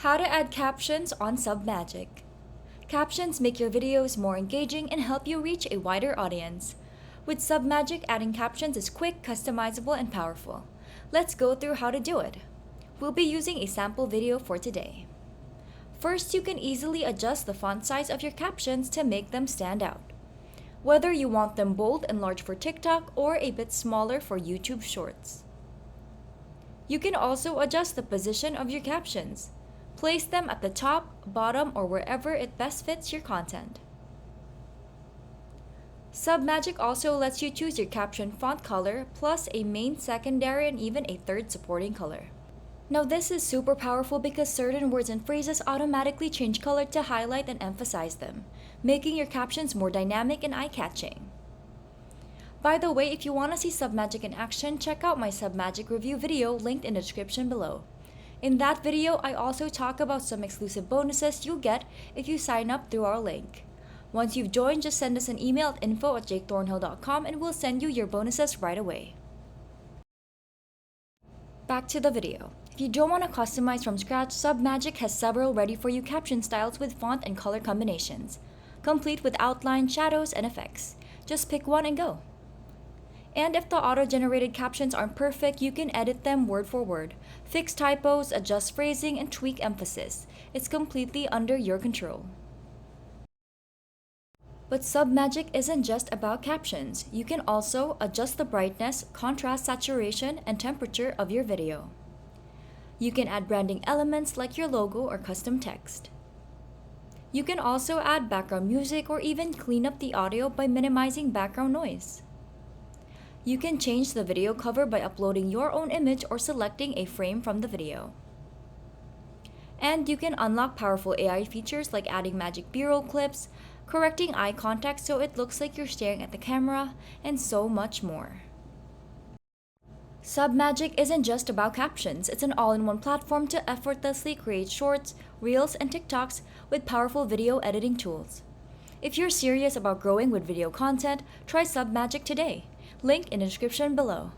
How to add captions on Submagic. Captions make your videos more engaging and help you reach a wider audience. With Submagic, adding captions is quick, customizable, and powerful. Let's go through how to do it. We'll be using a sample video for today. First, you can easily adjust the font size of your captions to make them stand out. Whether you want them bold and large for TikTok or a bit smaller for YouTube Shorts. You can also adjust the position of your captions. Place them at the top, bottom, or wherever it best fits your content. Submagic also lets you choose your caption font color, plus a main, secondary, and even a third supporting color. Now this is super powerful because certain words and phrases automatically change color to highlight and emphasize them, making your captions more dynamic and eye-catching. By the way, if you want to see Submagic in action, check out my Submagic review video linked in the description below. In that video, I also talk about some exclusive bonuses you'll get if you sign up through our link. Once you've joined, just send us an email at info@jakethornhill.com and we'll send you your bonuses right away. Back to the video. If you don't want to customize from scratch, Submagic has several ready-for-you caption styles with font and color combinations, complete with outline, shadows, and effects. Just pick one and go. And if the auto-generated captions aren't perfect, you can edit them word for word, fix typos, adjust phrasing, and tweak emphasis. It's completely under your control. But Submagic isn't just about captions. You can also adjust the brightness, contrast, saturation, and temperature of your video. You can add branding elements like your logo or custom text. You can also add background music or even clean up the audio by minimizing background noise. You can change the video cover by uploading your own image or selecting a frame from the video. And you can unlock powerful AI features like adding magic B-roll clips, correcting eye contact so it looks like you're staring at the camera, and so much more. Submagic isn't just about captions, it's an all-in-one platform to effortlessly create shorts, reels, and TikToks with powerful video editing tools. If you're serious about growing with video content, try Submagic today. Link in the description below.